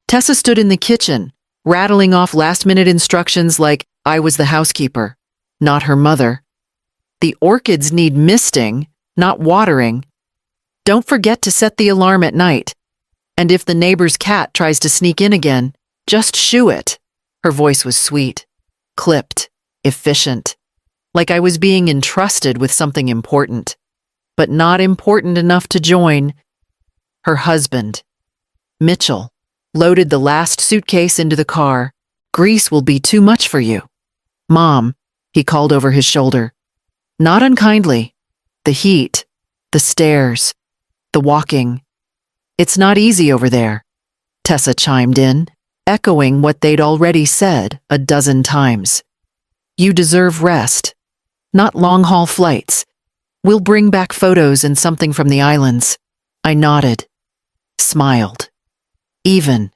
Tessa stood in the kitchen, rattling off last-minute instructions like I was the housekeeper, not her mother. The orchids need misting, not watering. Don't forget to set the alarm at night. And if the neighbor's cat tries to sneak in again, just shoo it. Her voice was sweet, clipped, efficient, like I was being entrusted with something important, but not important enough to join. Her husband, Mitchell, loaded the last suitcase into the car. Greece will be too much for you. Mom, he called over his shoulder. Not unkindly. The heat, the stairs, the walking. It's not easy over there, Tessa chimed in, echoing what they'd already said a dozen times. You deserve rest, not long-haul flights. We'll bring back photos and something from the islands. I nodded, smiled. Even.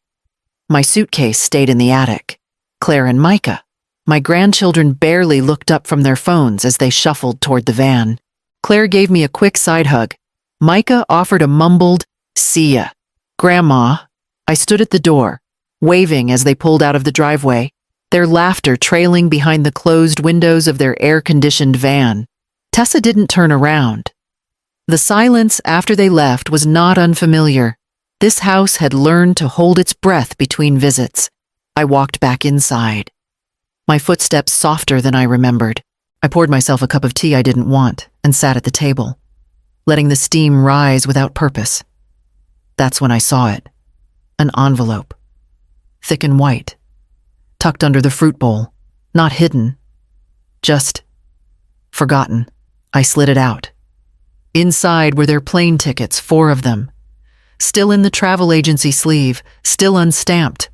My suitcase stayed in the attic. Claire and Micah. My grandchildren barely looked up from their phones as they shuffled toward the van. Claire gave me a quick side hug. Micah offered a mumbled, "See ya." Grandma. I stood at the door, waving as they pulled out of the driveway, their laughter trailing behind the closed windows of their air-conditioned van. Tessa didn't turn around. The silence after they left was not unfamiliar. This house had learned to hold its breath between visits. I walked back inside. My footsteps softer than I remembered. I poured myself a cup of tea I didn't want and sat at the table, letting the steam rise without purpose. That's when I saw it. An envelope. Thick and white. Tucked under the fruit bowl. Not hidden. Just forgotten. I slid it out. Inside were their plane tickets, 4 of them. Still in the travel agency sleeve, still unstamped.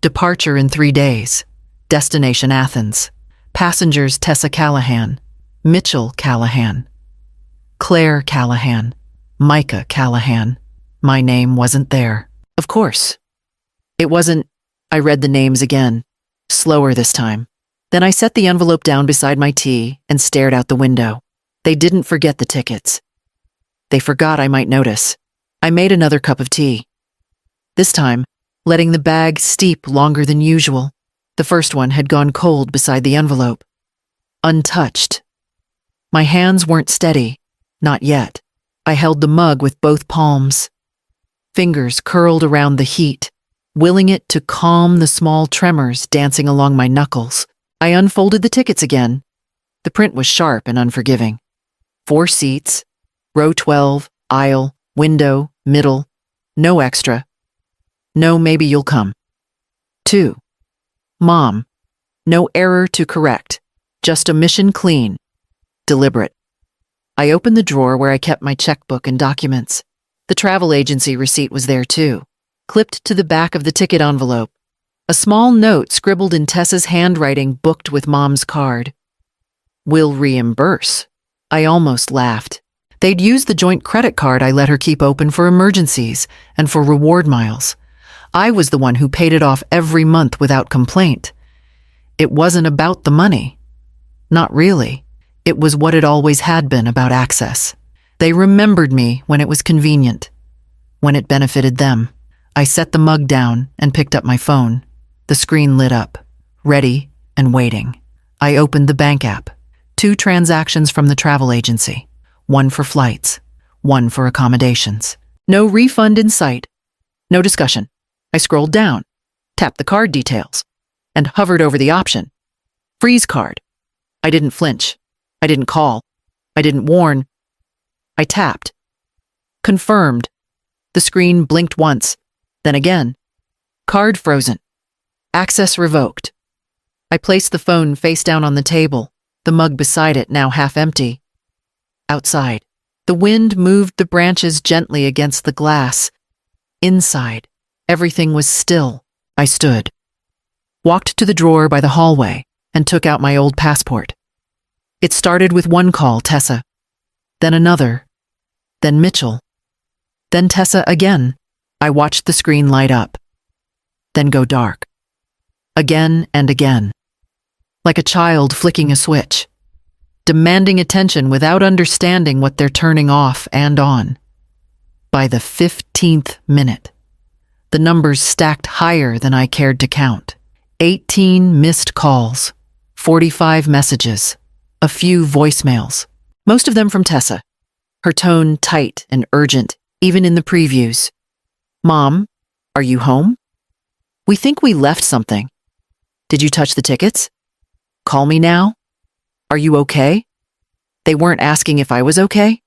Departure in 3 days. Destination Athens. Passengers Tessa Callahan, Mitchell Callahan, Claire Callahan, Micah Callahan. My name wasn't there. Of course. It wasn't. I read the names again, slower this time. Then I set the envelope down beside my tea and stared out the window. They didn't forget the tickets. They forgot I might notice. I made another cup of tea. This time, letting the bag steep longer than usual. The first one had gone cold beside the envelope. Untouched. My hands weren't steady. Not yet. I held the mug with both palms. Fingers curled around the heat, willing it to calm the small tremors dancing along my knuckles. I unfolded the tickets again. The print was sharp and unforgiving. 4 seats, row 12, aisle, window, middle, no extra. No, maybe you'll come. 2. Mom. No error to correct. Just omission clean. Deliberate. I opened the drawer where I kept my checkbook and documents. The travel agency receipt was there too, clipped to the back of the ticket envelope. A small note scribbled in Tessa's handwriting booked with Mom's card. We'll reimburse. I almost laughed. They'd used the joint credit card I let her keep open for emergencies and for reward miles. I was the one who paid it off every month without complaint. It wasn't about the money. Not really. It was what it always had been about access. They remembered me when it was convenient, when it benefited them. I set the mug down and picked up my phone. The screen lit up, ready and waiting. I opened the bank app. 2 transactions from the travel agency. 1 for flights, 1 for accommodations. No refund in sight. No discussion. I scrolled down, tapped the card details, and hovered over the option. Freeze card. I didn't flinch. I didn't call. I didn't warn. I tapped. Confirmed. The screen blinked once, then again. Card frozen. Access revoked. I placed the phone face down on the table, the mug beside it now half empty. Outside, the wind moved the branches gently against the glass. Inside, everything was still. I stood, walked to the drawer by the hallway, and took out my old passport. It started with 1 call, Tessa, then another, then Mitchell, then Tessa again. I watched the screen light up, then go dark. Again and again, like a child flicking a switch, demanding attention without understanding what they're turning off and on. By the 15th minute, The numbers stacked higher than I cared to count. 18 missed calls, 45 messages, a few voicemails, most of them from Tessa. Her tone tight and urgent, even in the previews. "Mom, are you home? We think we left something. Did you touch the tickets? Call me now? Are you okay?" They weren't asking if I was okay.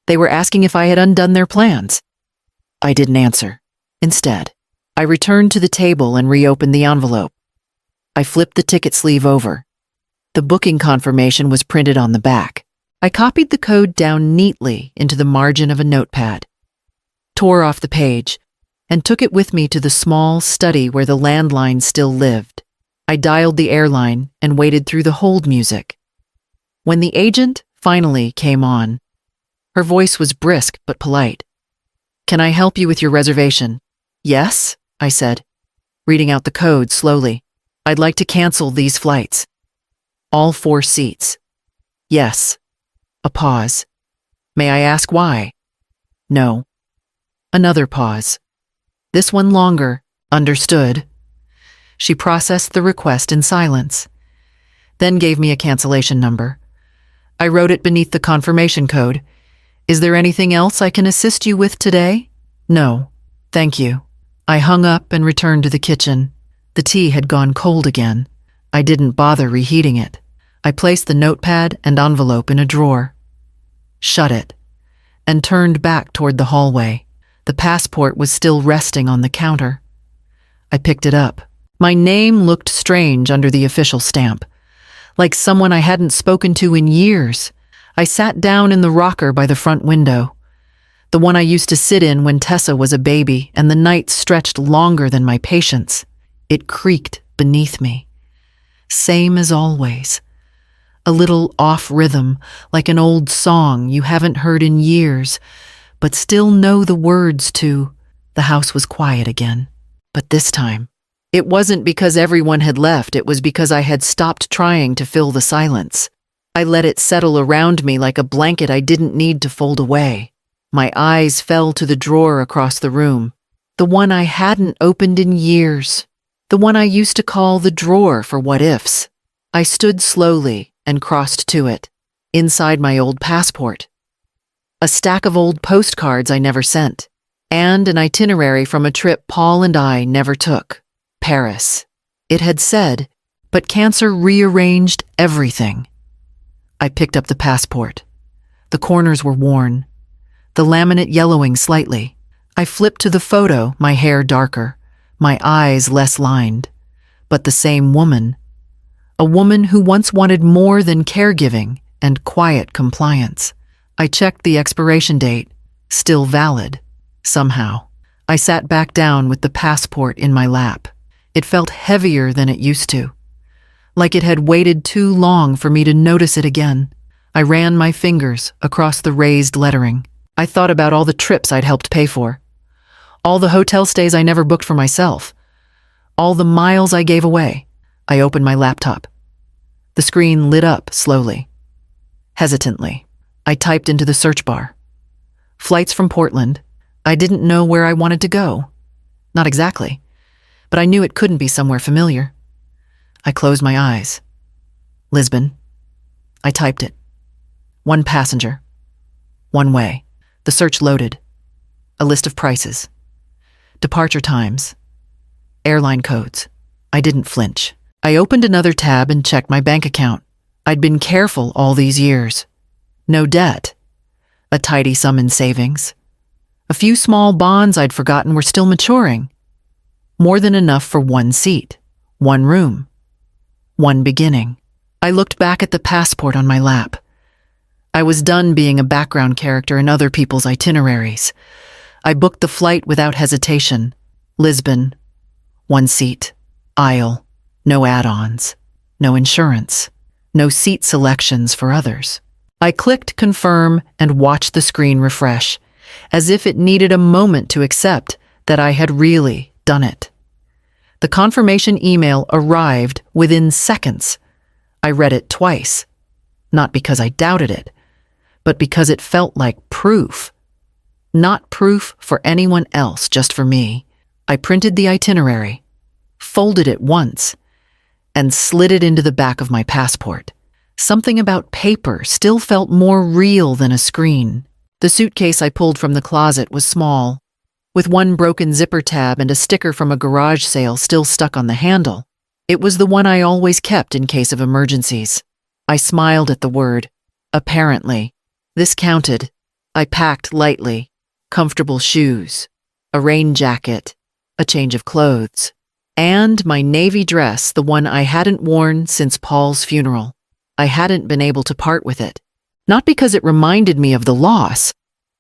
They were asking if I had undone their plans. I didn't answer. Instead, I returned to the table and reopened the envelope. I flipped the ticket sleeve over. The booking confirmation was printed on the back. I copied the code down neatly into the margin of a notepad, tore off the page, and took it with me to the small study where the landline still lived. I dialed the airline and waited through the hold music. When the agent finally came on, her voice was brisk but polite. "Can I help you with your reservation?" "Yes," I said, reading out the code slowly. "I'd like to cancel these flights." "All 4 seats." "Yes." A pause. "May I ask why?" "No." Another pause. This one longer. "Understood." She processed the request in silence, then gave me a cancellation number. I wrote it beneath the confirmation code. "Is there anything else I can assist you with today?" "No, thank you." I hung up and returned to the kitchen. The tea had gone cold again. I didn't bother reheating it. I placed the notepad and envelope in a drawer, shut it, and turned back toward the hallway. The passport was still resting on the counter. I picked it up. My name looked strange under the official stamp, like someone I hadn't spoken to in years. I sat down in the rocker by the front window, the one I used to sit in when Tessa was a baby and the nights stretched longer than my patience. It creaked beneath me. Same as always. A little off rhythm, like an old song you haven't heard in years, but still know the words to. The house was quiet again. But this time, it wasn't because everyone had left, it was because I had stopped trying to fill the silence. I let it settle around me like a blanket I didn't need to fold away. My eyes fell to the drawer across the room, the one I hadn't opened in years, the one I used to call the drawer for what-ifs. I stood slowly and crossed to it, inside my old passport. A stack of old postcards I never sent, and an itinerary from a trip Paul and I never took. Paris. It had said, but cancer rearranged everything. I picked up the passport. The corners were worn, the laminate yellowing slightly. I flipped to the photo, my hair darker, my eyes less lined, but the same woman. A woman who once wanted more than caregiving and quiet compliance. I checked the expiration date, still valid. Somehow, I sat back down with the passport in my lap. It felt heavier than it used to, like it had waited too long for me to notice it again. I ran my fingers across the raised lettering. I thought about all the trips I'd helped pay for, all the hotel stays I never booked for myself, all the miles I gave away. I opened my laptop. The screen lit up slowly. Hesitantly, I typed into the search bar. Flights from Portland. I didn't know where I wanted to go. Not exactly, but I knew it couldn't be somewhere familiar. I closed my eyes. Lisbon. I typed it. 1 passenger. 1 way. The search loaded. A list of prices. Departure times. Airline codes. I didn't flinch. I opened another tab and checked my bank account. I'd been careful all these years. No debt. A tidy sum in savings. A few small bonds I'd forgotten were still maturing. More than enough for 1 seat, 1 room, 1 beginning. I looked back at the passport on my lap. I was done being a background character in other people's itineraries. I booked the flight without hesitation. Lisbon. 1 seat. Aisle. No add-ons. No insurance. No seat selections for others. I clicked confirm and watched the screen refresh, as if it needed a moment to accept that I had really done it. The confirmation email arrived within seconds. I read it twice, not because I doubted it, but because it felt like proof. Not proof for anyone else, just for me. I printed the itinerary, folded it once, and slid it into the back of my passport. Something about paper still felt more real than a screen. The suitcase I pulled from the closet was small, with one broken zipper tab and a sticker from a garage sale still stuck on the handle. It was the one I always kept in case of emergencies. I smiled at the word, apparently. This counted. I packed lightly, comfortable shoes, a rain jacket, a change of clothes, and my navy dress, the one I hadn't worn since Paul's funeral. I hadn't been able to part with it, not because it reminded me of the loss,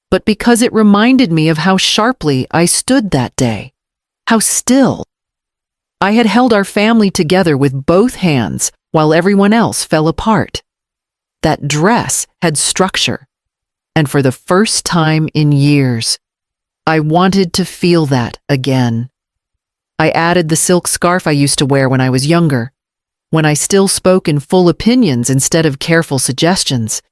but because it reminded me of how sharply I stood that day, how still. I had held our family together with both hands while everyone else fell apart. That dress had structure, and for the first time in years, I wanted to feel that again. I added the silk scarf I used to wear when I was younger, when I still spoke in full opinions instead of careful suggestions.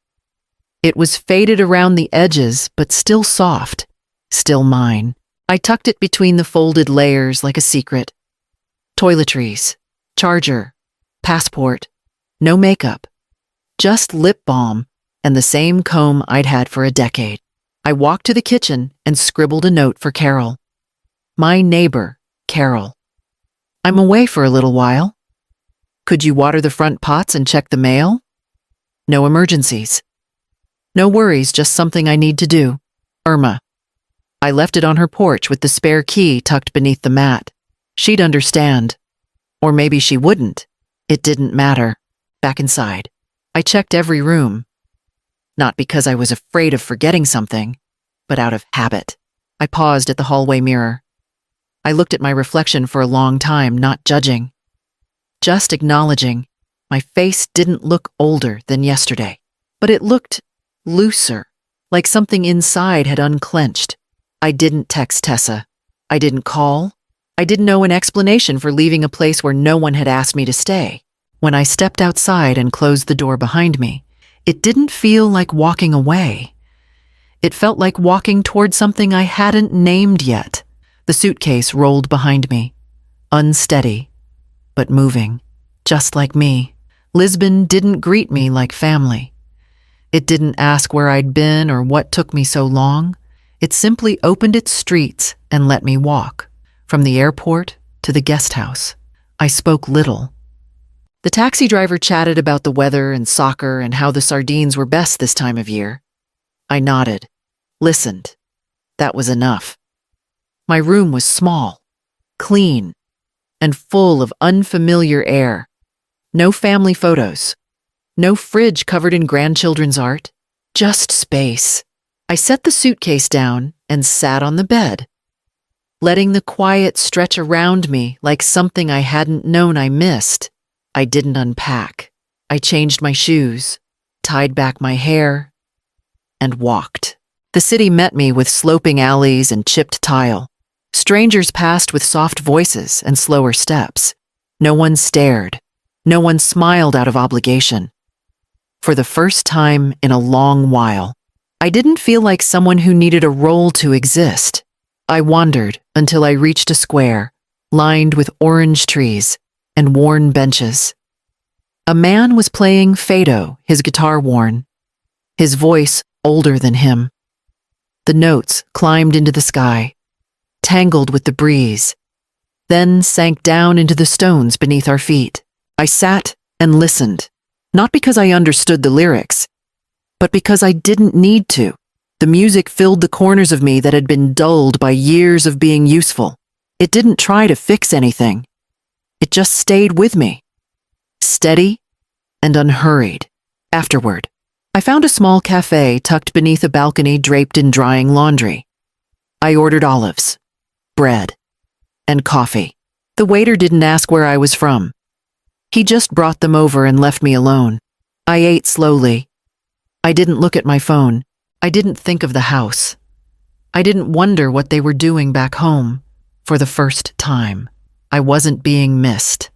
It was faded around the edges, but still soft, still mine. I tucked it between the folded layers like a secret. Toiletries, charger, passport, no makeup, just lip balm and the same comb I'd had for a decade. I walked to the kitchen and scribbled a note for Carol. My neighbor, Carol. I'm away for a little while. Could you water the front pots and check the mail? No emergencies. No worries, just something I need to do. Irma. I left it on her porch with the spare key tucked beneath the mat. She'd understand. Or maybe she wouldn't. It didn't matter. Back inside, I checked every room. Not because I was afraid of forgetting something, but out of habit. I paused at the hallway mirror. I looked at my reflection for a long time, not judging. Just acknowledging. My face didn't look older than yesterday, but it looked looser, like something inside had unclenched. I didn't text Tessa. I didn't call. I didn't know an explanation for leaving a place where no one had asked me to stay. When I stepped outside and closed the door behind me, it didn't feel like walking away. It felt like walking toward something I hadn't named yet. The suitcase rolled behind me, unsteady, but moving, just like me. Lisbon didn't greet me like family. It didn't ask where I'd been or what took me so long. It simply opened its streets and let me walk, from the airport to the guest house. I spoke little. The taxi driver chatted about the weather and soccer and how the sardines were best this time of year. I nodded, listened. That was enough. My room was small, clean, and full of unfamiliar air. No family photos. No fridge covered in grandchildren's art. Just space. I set the suitcase down and sat on the bed, letting the quiet stretch around me like something I hadn't known I missed. I didn't unpack. I changed my shoes, tied back my hair, and walked. The city met me with sloping alleys and chipped tile. Strangers passed with soft voices and slower steps. No one stared. No one smiled out of obligation. For the first time in a long while, I didn't feel like someone who needed a role to exist. I wandered until I reached a square, lined with orange trees and worn benches. A man was playing fado, his guitar worn, his voice older than him. The notes climbed into the sky, tangled with the breeze, then sank down into the stones beneath our feet. I sat and listened, not because I understood the lyrics, but because I didn't need to. The music filled the corners of me that had been dulled by years of being useful. It didn't try to fix anything. It just stayed with me, steady and unhurried. Afterward, I found a small cafe tucked beneath a balcony draped in drying laundry. I ordered olives, bread, and coffee. The waiter didn't ask where I was from. He just brought them over and left me alone. I ate slowly. I didn't look at my phone. I didn't think of the house. I didn't wonder what they were doing back home. For the first time, I wasn't being missed.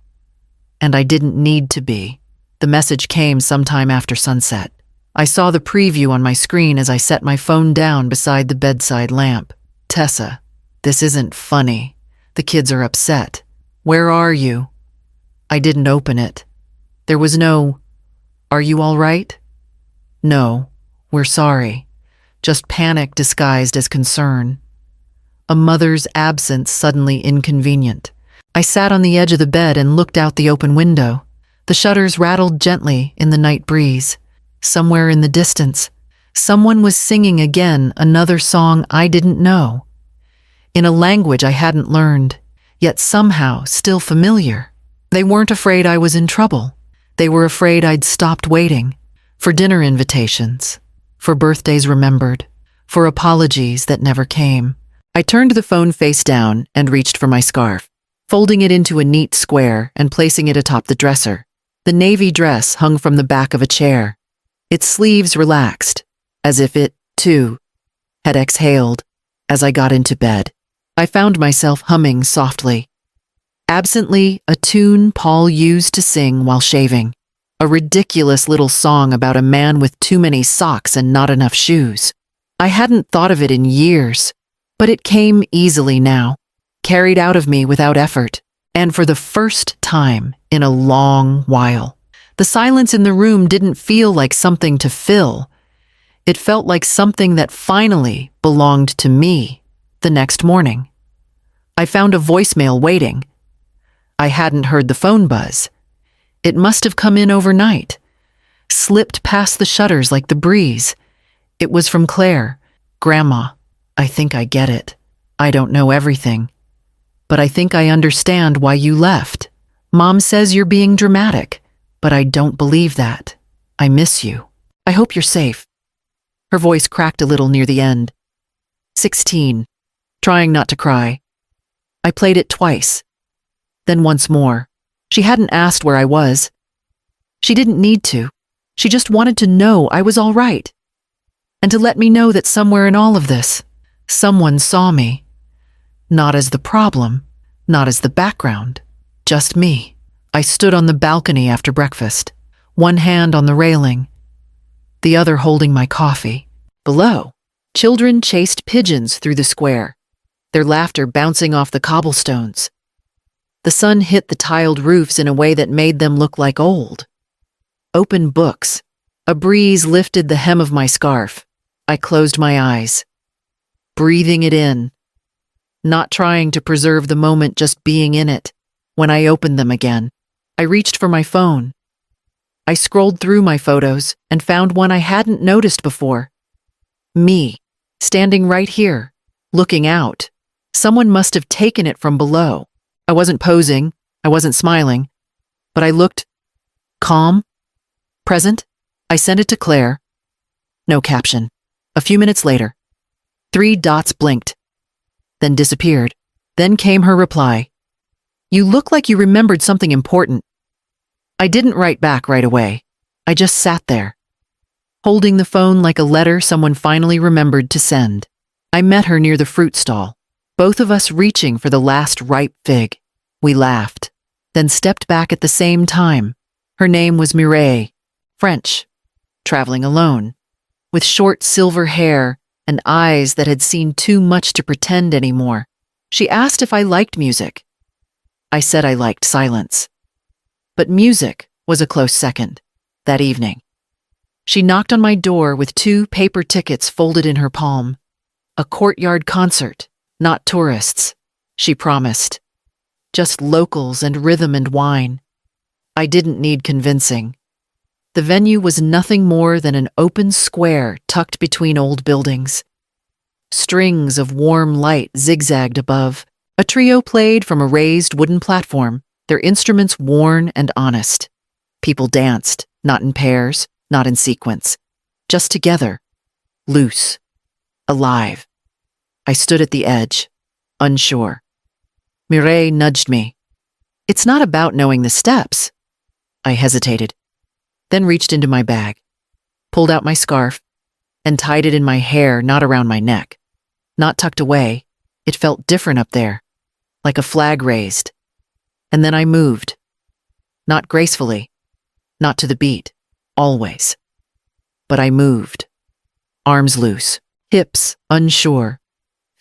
And I didn't need to be. The message came sometime after sunset. I saw the preview on my screen as I set my phone down beside the bedside lamp. Tessa, this isn't funny. The kids are upset. Where are you? I didn't open it. There was no, "Are you all right?" No, "We're sorry." Just panic disguised as concern. A mother's absence suddenly inconvenient. I sat on the edge of the bed and looked out the open window. The shutters rattled gently in the night breeze. Somewhere in the distance, someone was singing again another song I didn't know, in a language I hadn't learned, yet somehow still familiar. They weren't afraid I was in trouble. They were afraid I'd stopped waiting for dinner invitations, for birthdays remembered, for apologies that never came. I turned the phone face down and reached for my scarf, folding it into a neat square and placing it atop the dresser. The navy dress hung from the back of a chair, its sleeves relaxed, as if it, too, had exhaled. As I got into bed, I found myself humming softly, absently, a tune Paul used to sing while shaving, a ridiculous little song about a man with too many socks and not enough shoes. I hadn't thought of it in years, but it came easily now, carried out of me without effort, and for the first time in a long while. The silence in the room didn't feel like something to fill. It felt like something that finally belonged to me. The next morning, I found a voicemail waiting. I hadn't heard the phone buzz. It must have come in overnight, slipped past the shutters like the breeze. It was from Claire. "Grandma, I think I get it. I don't know everything, but I think I understand why you left. Mom says you're being dramatic, but I don't believe that. I miss you. I hope you're safe." Her voice cracked a little near the end. 16, trying not to cry. I played it twice, then once more. She hadn't asked where I was. She didn't need to. She just wanted to know I was all right, and to let me know that somewhere in all of this, someone saw me. Not as the problem, not as the background, just me. I stood on the balcony after breakfast, one hand on the railing, the other holding my coffee. Below, children chased pigeons through the square, their laughter bouncing off the cobblestones. The sun hit the tiled roofs in a way that made them look like old, open books. A breeze lifted the hem of my scarf. I closed my eyes, breathing it in, not trying to preserve the moment, just being in it. When I opened them again, I reached for my phone. I scrolled through my photos and found one I hadn't noticed before. Me, standing right here, looking out. Someone must have taken it from below. I wasn't posing, I wasn't smiling, but I looked calm, present. I sent it to Claire. No caption. A few minutes later, 3 dots blinked, then disappeared. Then came her reply. "You look like you remembered something important." I didn't write back right away. I just sat there, holding the phone like a letter someone finally remembered to send. I met her near the fruit stall, both of us reaching for the last ripe fig. We laughed, then stepped back at the same time. Her name was Mireille, French, traveling alone, with short silver hair and eyes that had seen too much to pretend anymore. She asked if I liked music. I said I liked silence. But music was a close second. That evening, she knocked on my door with 2 paper tickets folded in her palm. A courtyard concert, not tourists, she promised. Just locals and rhythm and wine. I didn't need convincing. The venue was nothing more than an open square tucked between old buildings. Strings of warm light zigzagged above. A trio played from a raised wooden platform, their instruments worn and honest. People danced, not in pairs, not in sequence, just together, loose, alive. I stood at the edge, unsure. Mireille nudged me. "It's not about knowing the steps." I hesitated, then reached into my bag, pulled out my scarf, and tied it in my hair, not around my neck. Not tucked away, it felt different up there, like a flag raised. And then I moved. Not gracefully, not to the beat, always. But I moved. Arms loose, hips unsure,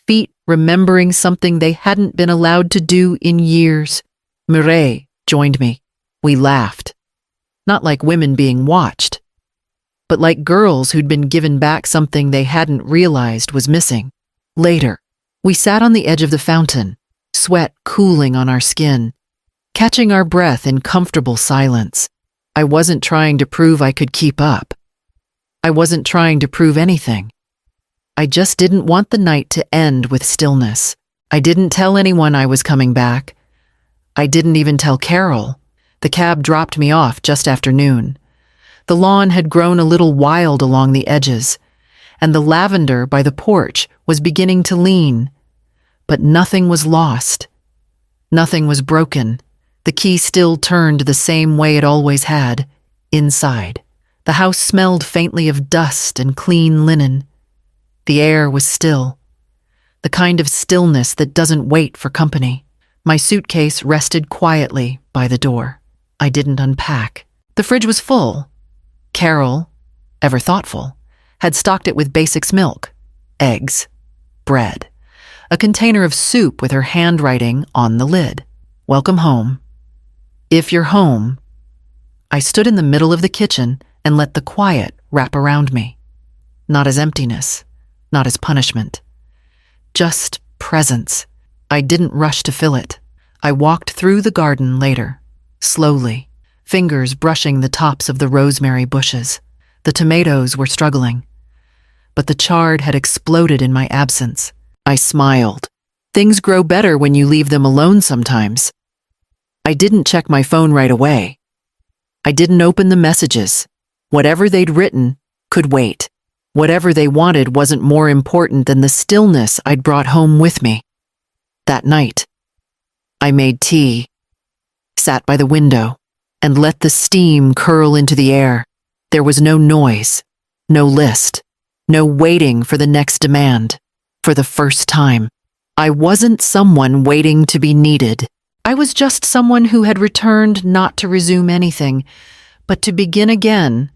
feet remembering something they hadn't been allowed to do in years. Mireille joined me. We laughed. Not like women being watched, but like girls who'd been given back something they hadn't realized was missing. Later, we sat on the edge of the fountain, sweat cooling on our skin, catching our breath in comfortable silence. I wasn't trying to prove I could keep up. I wasn't trying to prove anything. I just didn't want the night to end with stillness. I didn't tell anyone I was coming back. I didn't even tell Carol. The cab dropped me off just after noon. The lawn had grown a little wild along the edges, and the lavender by the porch was beginning to lean. But nothing was lost. Nothing was broken. The key still turned the same way it always had, inside. The house smelled faintly of dust and clean linen. The air was still, the kind of stillness that doesn't wait for company. My suitcase rested quietly by the door. I didn't unpack. The fridge was full. Carol, ever thoughtful, had stocked it with basics: milk, eggs, bread, a container of soup with her handwriting on the lid. Welcome home. If you're home. I stood in the middle of the kitchen and let the quiet wrap around me. Not as emptiness, not as punishment. Just presence. I didn't rush to fill it. I walked through the garden later, slowly, fingers brushing the tops of the rosemary bushes. The tomatoes were struggling, but the chard had exploded in my absence. I smiled. Things grow better when you leave them alone sometimes. I didn't check my phone right away. I didn't open the messages. Whatever they'd written could wait. Whatever they wanted wasn't more important than the stillness I'd brought home with me. That night, I made tea, sat by the window, and let the steam curl into the air. There was no noise, no list, no waiting for the next demand. For the first time, I wasn't someone waiting to be needed. I was just someone who had returned not to resume anything, but to begin again